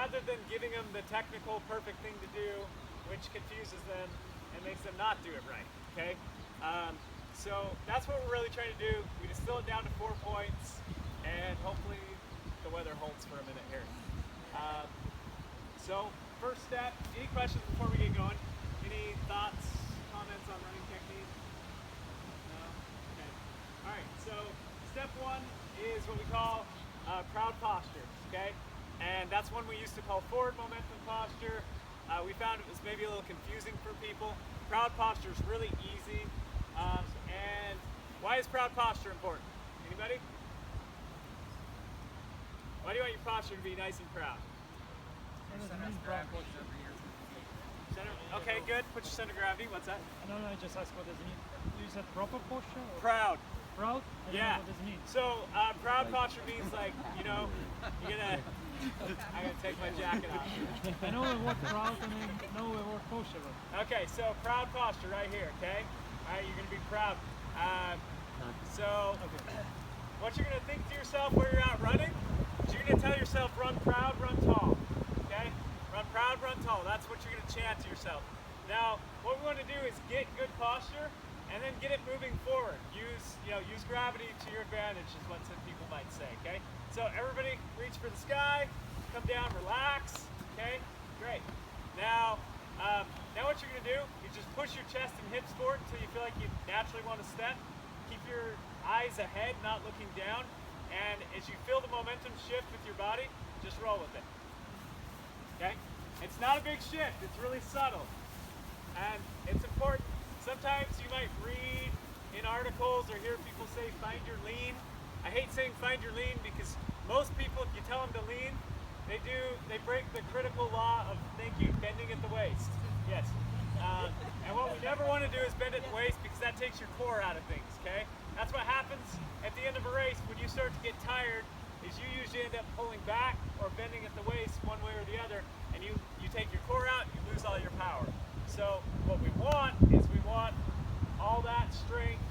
rather than giving them the technical perfect thing to do, which confuses them and makes them not do it right, okay? So that's what we're really trying to do. We distill it down to 4 points, and hopefully the weather holds for a minute here. So first step, any questions before we get going? Any thoughts, comments on running technique? No? Okay. All right, so step 1 is what we call proud posture, okay? And that's one we used to call forward momentum posture. We found it was maybe a little confusing for people. Proud posture is really easy. And why is proud posture important? Anybody? Why do you want your posture to be nice and proud? Center, okay, good. Put your center of gravity. What's that? No, I just asked what does it mean. You said proper posture? Or? Proud. Proud? I don't know what does it mean. So proud posture means like, you know, you're gonna, I gotta take my jacket off. I know the word proud and I know the word posture. Okay, so proud posture right here, okay? All right, you're gonna be proud. What you're gonna think to yourself where you're out running, is you're gonna tell yourself, run proud, run tall, okay? Run proud, run tall. That's what you're gonna chant to yourself. Now, what we want to do is get good posture and then get it moving forward. Use gravity to your advantage is what some people might say, okay? So everybody reach for the sky, come down, relax, okay? Great. Now what you're gonna do is just push your chest and hips forward until you feel like you naturally want to step. Keep your eyes ahead, not looking down. And as you feel the momentum shift with your body, just roll with it, okay? It's not a big shift, it's really subtle. And it's important. Sometimes you might read in articles or hear people say, find your lean. I hate saying find your lean because most people, if you tell them to lean, they break the critical law of, thank you, bending at the waist. Yes. And what we never want to do is bend at the waist because that takes your core out of things, okay? That's what happens at the end of a race when you start to get tired, is you usually end up pulling back or bending at the waist one way or the other, and you take your core out, you lose all your power. So what we want is we want all that strength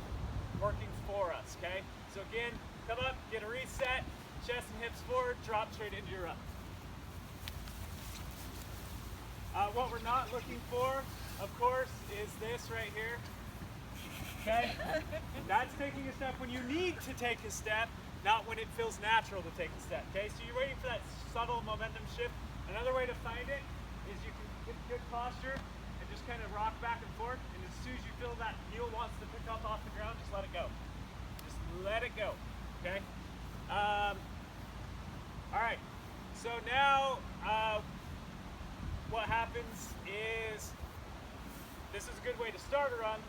working for us, okay? So again, come up, get a reset, chest and hips forward, drop straight into your up. What we're not looking for, of course, is this right here, okay? That's taking a step when you need to take a step, not when it feels natural to take a step, okay? So you're waiting for that subtle momentum shift. Another way to find it is you can get good posture and just kind of rock back and forth, and as soon as you feel that heel wants to pick up off the ground, just let it go. Just let it go, okay? All right, so now what happens is, this is a good way to start a run,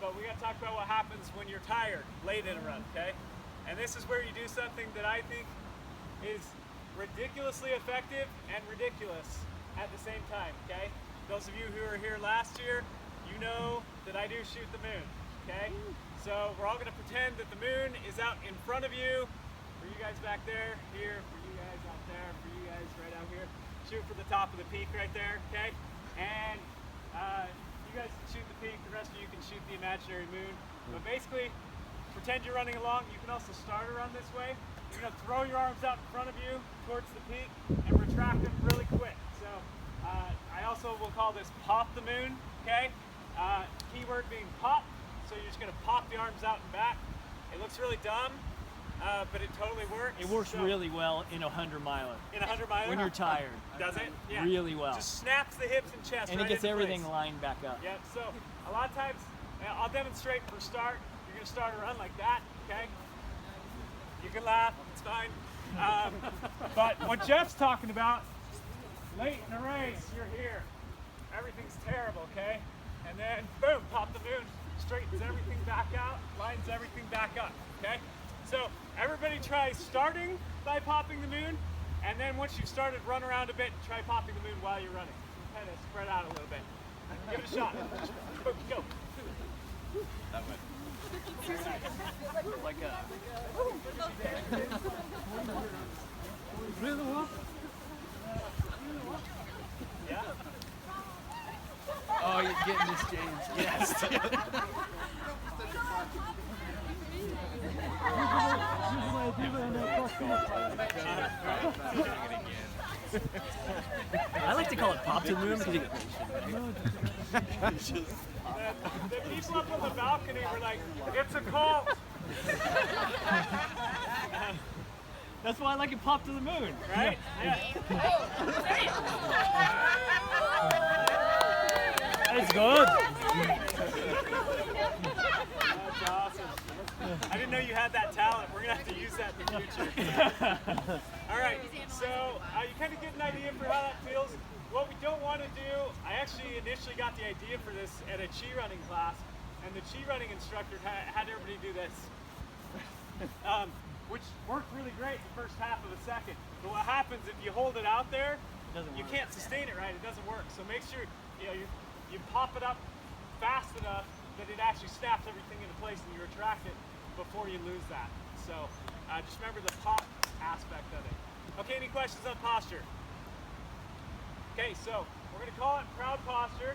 but we got to talk about what happens when you're tired late in a run, okay? And this is where you do something that I think is ridiculously effective and ridiculous at the same time, okay? Those of you who were here last year, you know that I do shoot the moon, okay? So we're all gonna pretend that the moon is out in front of you, for you guys back there, here, for you guys out there, for you guys right out here. Shoot for the top of the peak right there, okay? And you guys can shoot the peak, the rest of you can shoot the imaginary moon. But basically, pretend you're running along. You can also start a run this way. You're gonna throw your arms out in front of you towards the peak and retract them really quick. So I also will call this pop the moon, okay? Keyword being pop. So you're just gonna pop the arms out and back. It looks really dumb, but it totally works. It works really well in a 100-miler. In a 100-miler? When you're tired. Does it? Yeah. Really well. Just snaps the hips and chest and right it gets into everything place. lined back up. Yep, so a lot of times, I'll demonstrate for start. You're gonna start a run like that, okay? You can laugh, it's fine. But what Jeff's talking about, late in the race, you're here. Everything's terrible, okay? And then, boom, pop the moon, straightens everything back out, lines everything back up, okay? So everybody try starting by popping the moon, and then once you've started, run around a bit and try popping the moon while you're running. Kind of spread out a little bit. Give it a shot. Go. That way. Like a... Yeah? Oh, you're getting this, James. Yes. I like to call it pop to the moon because The people up on the balcony were like, it's a cult. that's why I like it pop to the moon. Right? Yeah. It's good. That's awesome. I didn't know you had that talent. We're going to have to use that in the future. All right, so you kind of get an idea for how that feels. What we don't want to do, I actually initially got the idea for this at a chi running class, and the chi running instructor had everybody do this, which worked really great the first half of a second. But what happens if you hold it out there, you can't sustain it right, it doesn't work. So make sure you pop it up fast enough that it actually snaps everything into place and you retract it before you lose that. So just remember the pop aspect of it. Okay, any questions on posture? Okay, so we're going to call it proud posture.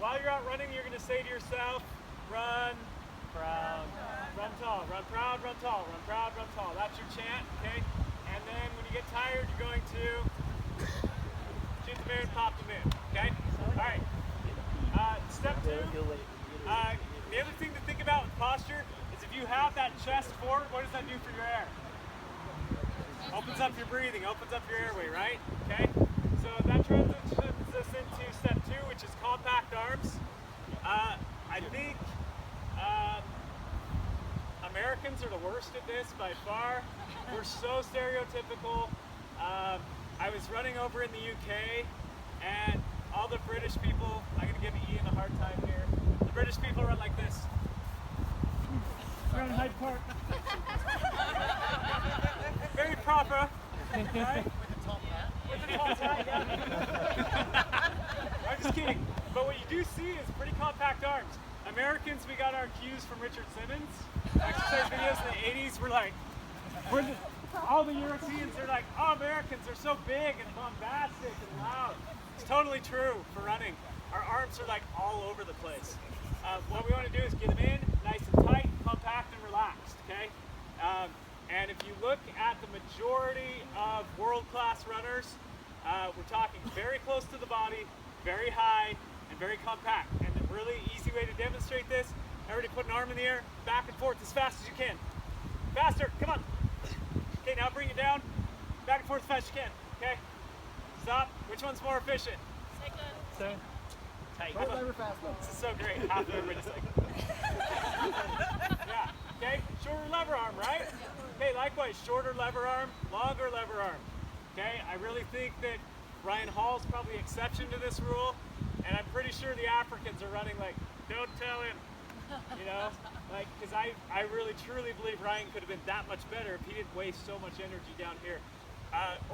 While you're out running, you're going to say to yourself, run, proud, run tall, run proud, run tall, run proud, run tall. That's your chant, okay? And then when you get tired, you're going to shoot the moon, pop the moon, okay? All right. Step 2. The other thing to think about with posture is if you have that chest forward, what does that do for your air? Opens up your breathing, opens up your airway, right? Okay? So that transitions us into step 2, which is compact arms. I think Americans are the worst at this by far. We're so stereotypical. I was running over in the UK, and all the British people, I'm going to give Ian a hard time here. The British people run like this. We're in Hyde Park. Very proper, right? With the tall hat, yeah. I'm just kidding. But what you do see is pretty compact arms. Americans, we got our cues from Richard Simmons. Exercise videos in the 80s were like, all the Europeans are like, oh, Americans are so big and bombastic and loud. It's totally true for running. Our arms are like all over the place. What we want to do is get them in nice and tight, compact and relaxed, okay? And if you look at the majority of world-class runners, we're talking very close to the body, very high, and very compact. And the really easy way to demonstrate this, everybody put an arm in the air, back and forth as fast as you can. Faster, come on. Okay, now bring it down, back and forth as fast as you can, okay? Stop. Which one's more efficient? Second. Tight. This is so great. Half of everybody's like, yeah. Okay, shorter lever arm, right? Okay, likewise, shorter lever arm, longer lever arm. Okay, I really think that Ryan Hall's probably exception to this rule, and I'm pretty sure the Africans are running like, don't tell him, you know? Like, because I really truly believe Ryan could have been that much better if he didn't waste so much energy down here.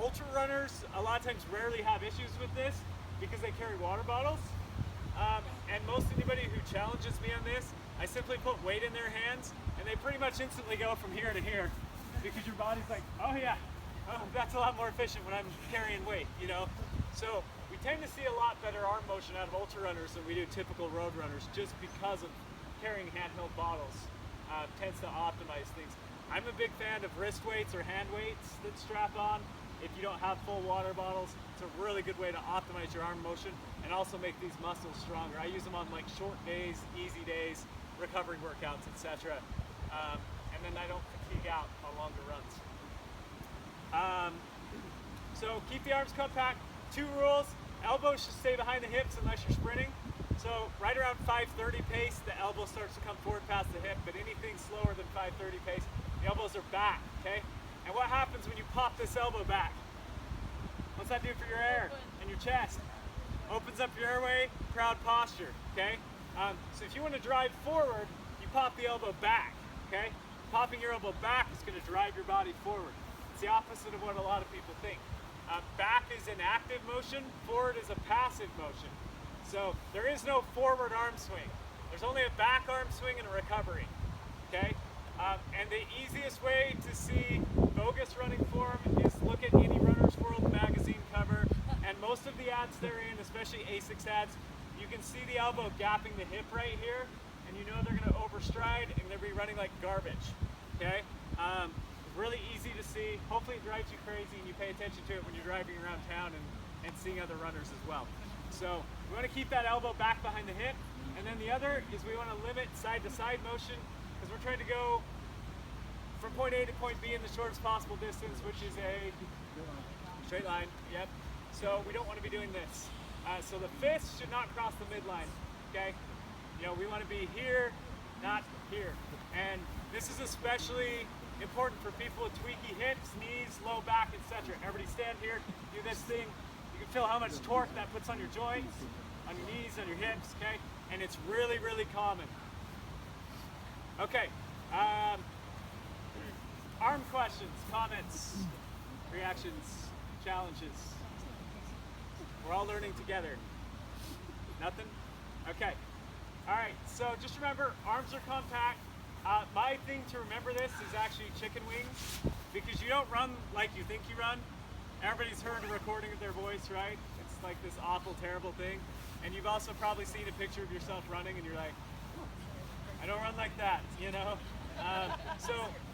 Ultra runners a lot of times rarely have issues with this because they carry water bottles. And most anybody who challenges me on this, I simply put weight in their hands and they pretty much instantly go from here to here because your body's like, oh yeah, oh, that's a lot more efficient when I'm carrying weight, you know? So we tend to see a lot better arm motion out of ultra runners than we do typical road runners just because of carrying handheld bottles. Tends to optimize things. I'm a big fan of wrist weights or hand weights that strap on. If you don't have full water bottles, it's a really good way to optimize your arm motion and also make these muscles stronger. I use them on like short days, easy days, recovery workouts, etc. And then I don't fatigue out on longer runs. So keep the arms compact. 2 rules: elbows should stay behind the hips unless you're sprinting. So right around 5:30 pace, the elbow starts to come forward past the hip, but anything slower than 5:30 pace, the elbows are back, okay? And what happens when you pop this elbow back? What's that do for your air and your chest? Opens up your airway, proud posture, okay? So if you want to drive forward, you pop the elbow back, okay? Popping your elbow back is going to drive your body forward. It's the opposite of what a lot of people think. Back is an active motion, forward is a passive motion. So there is no forward arm swing. There's only a back arm swing and a recovery, okay? And the easiest way to see bogus running form is look at any Runner's World magazine cover, and most of the ads they're in, especially ASICS ads, you can see the elbow gapping the hip right here, and you know they're gonna overstride and they'll be running like garbage, okay? really easy to see. Hopefully it drives you crazy and you pay attention to it when you're driving around town and seeing other runners as well. So we want to keep that elbow back behind the hip. And then the other is we want to limit side to side motion because we're trying to go from point A to point B in the shortest possible distance, which is a straight line. Yep. So we don't want to be doing this. So the fists should not cross the midline. Okay. You know, we want to be here, not here. And this is especially important for people with tweaky hips, knees, low back, etc. Everybody stand here, do this thing. You can feel how much torque that puts on your joints, on your knees, on your hips, okay? And it's really, really common. Okay. Arm questions, comments, reactions, challenges. We're all learning together. Nothing? Okay. All right, so just remember, arms are compact. My thing to remember this is actually chicken wings, because you don't run like you think you run. Everybody's heard a recording of their voice, right? It's like this awful, terrible thing. And you've also probably seen a picture of yourself running and you're like, I don't run like that, you know? So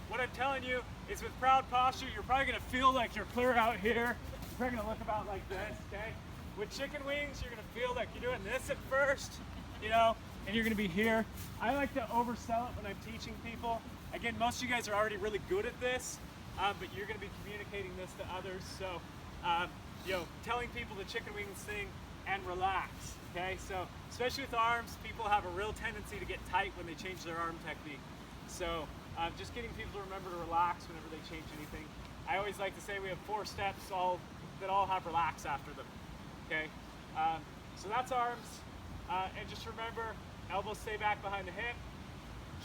what I'm telling you is with proud posture, you're probably gonna feel like you're clear out here. You're probably gonna look about like this, okay? With chicken wings, you're gonna feel like you're doing this at first, you know, and you're gonna be here. I like to oversell it when I'm teaching people. Again, most of you guys are already really good at this, but you're gonna be communicating this to others. So, you know, telling people the chicken wings thing and relax, okay? So, especially with arms, people have a real tendency to get tight when they change their arm technique. So, just getting people to remember to relax whenever they change anything. I always like to say we have 4 steps that all have relax after them, okay? So that's arms, and just remember, elbows stay back behind the hip.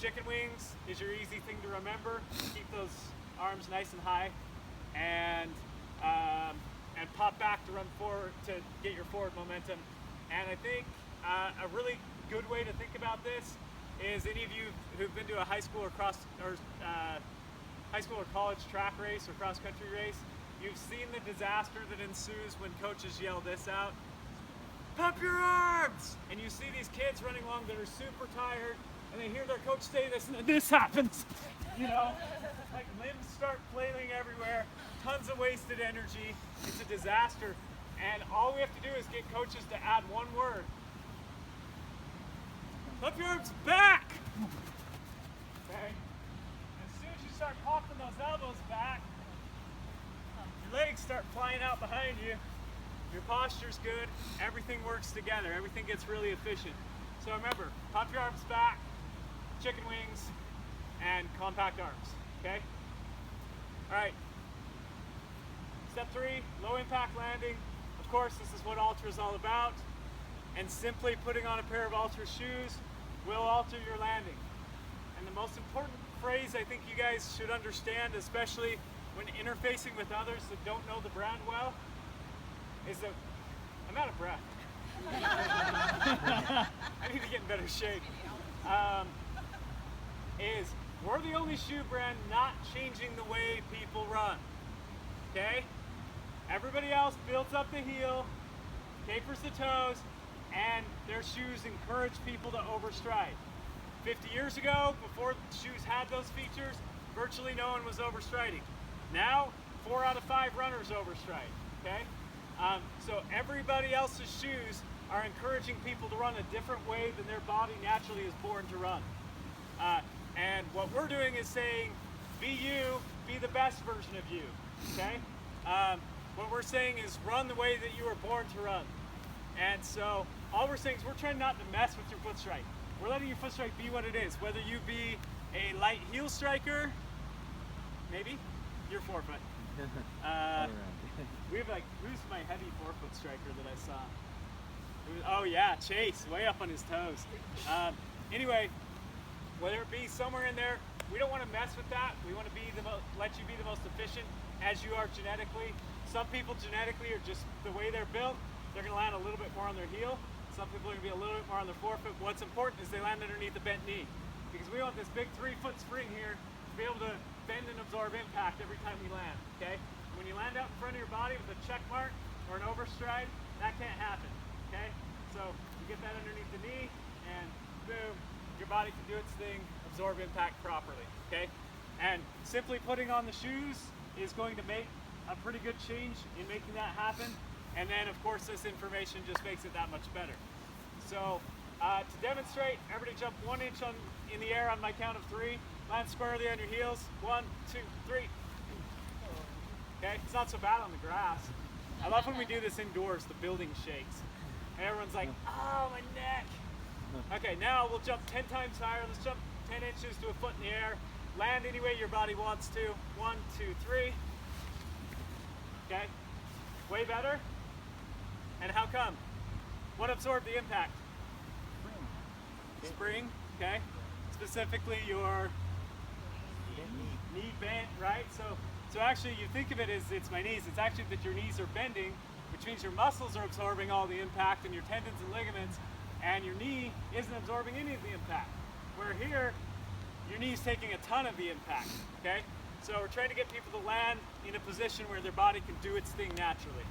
Chicken wings is your easy thing to remember. Keep those arms nice and high, and pop back to run forward to get your forward momentum. And I think a really good way to think about this is any of you who've been to a high school or high school or college track race or cross country race, you've seen the disaster that ensues when coaches yell this out. Pump your arms! And you see these kids running along that are super tired, and they hear their coach say this, and then this happens. You know, like limbs start flailing everywhere, tons of wasted energy. It's a disaster. And all we have to do is get coaches to add one word. Pump your arms back! Okay? As soon as you start popping those elbows back, your legs start flying out behind you. Your posture's good, everything works together, everything gets really efficient. So remember, pump your arms back, chicken wings, and compact arms, okay? All right, step 3, low impact landing. Of course, this is what Altra is all about, and simply putting on a pair of Altra shoes will alter your landing. And the most important phrase I think you guys should understand, especially when interfacing with others that don't know the brand well, is that I'm out of breath. I need to get in better shape. Is we're the only shoe brand not changing the way people run. Okay? Everybody else builds up the heel, tapers the toes, and their shoes encourage people to overstride. 50 years ago, before shoes had those features, virtually no one was overstriding. Now, 4 out of 5 runners overstride. Okay? So everybody else's shoes are encouraging people to run a different way than their body naturally is born to run. And what we're doing is saying, be you, be the best version of you, okay? What we're saying is run the way that you were born to run. And so all we're saying is we're trying not to mess with your foot strike. We're letting your foot strike be what it is, whether you be a light heel striker, maybe, you're forefoot. We have like, who's my heavy forefoot striker that I saw? Oh yeah, Chase, way up on his toes. Anyway, whether it be somewhere in there, we don't want to mess with that. We want to be let you be the most efficient as you are genetically. Some people genetically are just the way they're built. They're going to land a little bit more on their heel. Some people are going to be a little bit more on their forefoot. What's important is they land underneath the bent knee, because we want this big 3-foot spring here to be able to bend and absorb impact every time we land. Okay? When you land out in front of your body with a check mark or an overstride, that can't happen, okay? So you get that underneath the knee, and boom, your body can do its thing, absorb impact properly, okay? And simply putting on the shoes is going to make a pretty good change in making that happen. And then of course this information just makes it that much better. So to demonstrate, everybody jump 1 inch in the air on my count of 3. Land squarely on your heels. 1, 2, 3. Okay, it's not so bad on the grass. I love when we do this indoors, the building shakes. And everyone's like, oh, my neck. Okay, now we'll jump 10 times higher. Let's jump 10 inches to a foot in the air. Land any way your body wants to. 1, 2, 3. Okay, way better. And how come? What absorbed the impact? Spring, okay. Specifically your knee bent, right? So actually you think of it as it's my knees. It's actually that your knees are bending, which means your muscles are absorbing all the impact and your tendons and ligaments, and your knee isn't absorbing any of the impact. Where here, your knee's taking a ton of the impact, okay? So we're trying to get people to land in a position where their body can do its thing naturally.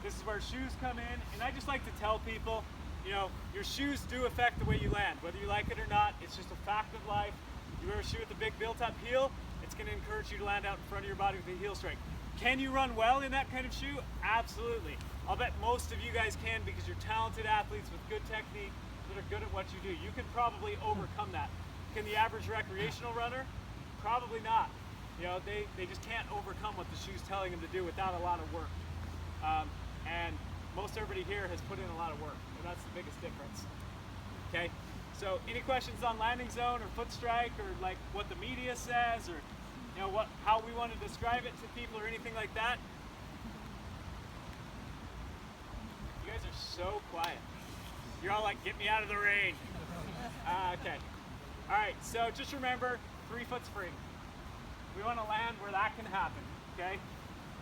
This is where shoes come in, and I just like to tell people, you know, your shoes do affect the way you land, whether you like it or not. It's just a fact of life. You wear a shoe with a big built-up heel, it's going to encourage you to land out in front of your body with a heel strike. Can you run well in that kind of shoe? Absolutely. I'll bet most of you guys can, because you're talented athletes with good technique that are good at what you do. You can probably overcome that. Can the average recreational runner? Probably not. You know, they just can't overcome what the shoe's telling them to do without a lot of work. And most everybody here has put in a lot of work, and that's the biggest difference. Okay, so any questions on landing zone or foot strike, or like what the media says, or you know how we want to describe it to people, or anything like that? You guys are so quiet. You're all like, get me out of the rain. Okay. All right, so just remember, 3 foot's free. We want to land where that can happen, okay?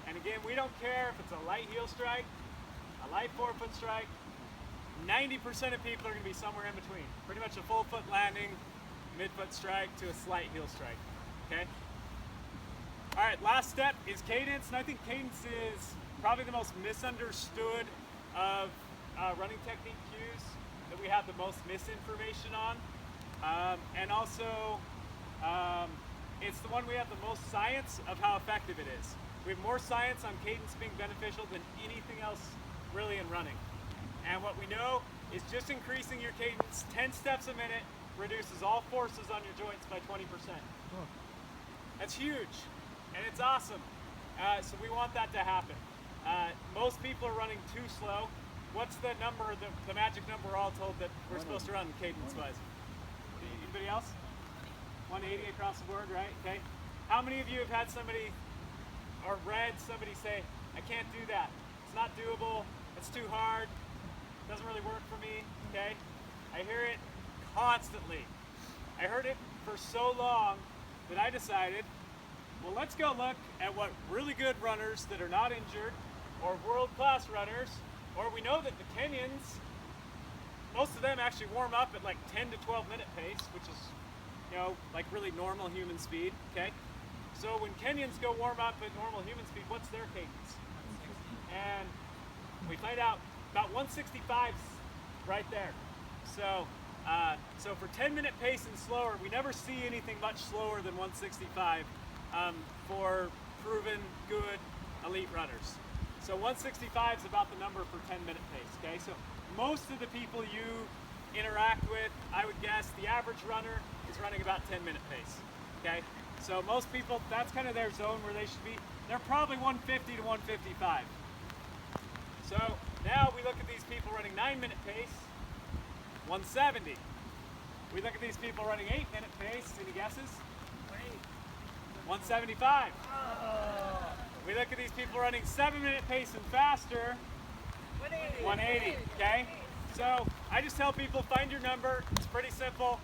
And again, we don't care if it's a light heel strike, a light 4-foot strike. 90% of people are going to be somewhere in between. Pretty much a full foot landing, mid-foot strike to a slight heel strike, okay? All right, last step is cadence, and I think cadence is probably the most misunderstood of running technique cues that we have the most misinformation on. And also, it's the one we have the most science of how effective it is. We have more science on cadence being beneficial than anything else really in running. And what we know is just increasing your cadence 10 steps a minute reduces all forces on your joints by 20%. That's huge, and it's awesome. So we want that to happen. Most people are running too slow. What's the number, the magic number we're all told that we're supposed to run cadence-wise? Anybody else? 180 across the board, right? Okay. How many of you have had somebody or read somebody say, I can't do that. It's not doable. It's too hard. Doesn't really work for me. Okay. I hear it constantly. I heard it for so long that I decided, well, let's go look at what really good runners that are not injured, or world-class runners, or we know that the Kenyans, most of them actually warm up at like 10 to 12 minute pace, which is, you know, like really normal human speed, okay? So when Kenyans go warm up at normal human speed, what's their cadence? And we find out about 165's right there. So for 10-minute pace and slower, we never see anything much slower than 165 for proven good elite runners. So 165 is about the number for 10-minute pace, okay? So most of the people you interact with, I would guess the average runner is running about 10-minute pace, okay? So most people, that's kind of their zone where they should be. They're probably 150 to 155. So now we look at these people running 9-minute pace, 170. We look at these people running 8-minute pace, any guesses? 175. We look at these people running 7-minute pace and faster, 180, okay? So I just tell people, find your number. It's pretty simple.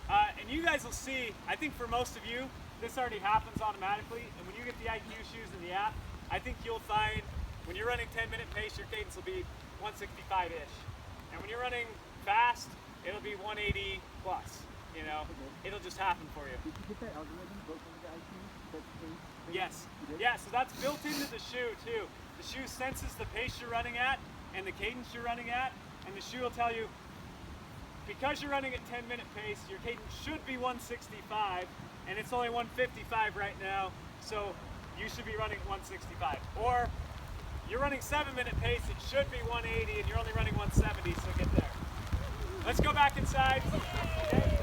And you guys will see, I think for most of you, this already happens automatically. And when you get the IQ shoes in the app, I think you'll find when you're running 10-minute pace, your cadence will be 165-ish. And when you're running fast, it'll be 180 plus. You know, it'll just happen for you. Did you get that algorithm built into the IQ? Yes. Yeah, so that's built into the shoe too. The shoe senses the pace you're running at and the cadence you're running at, and the shoe will tell you, because you're running at 10-minute pace, your cadence should be 165, and it's only 155 right now, so you should be running at 165. Or you're running 7-minute pace, it should be 180, and you're only running 170, so get there. Let's go back inside. Okay?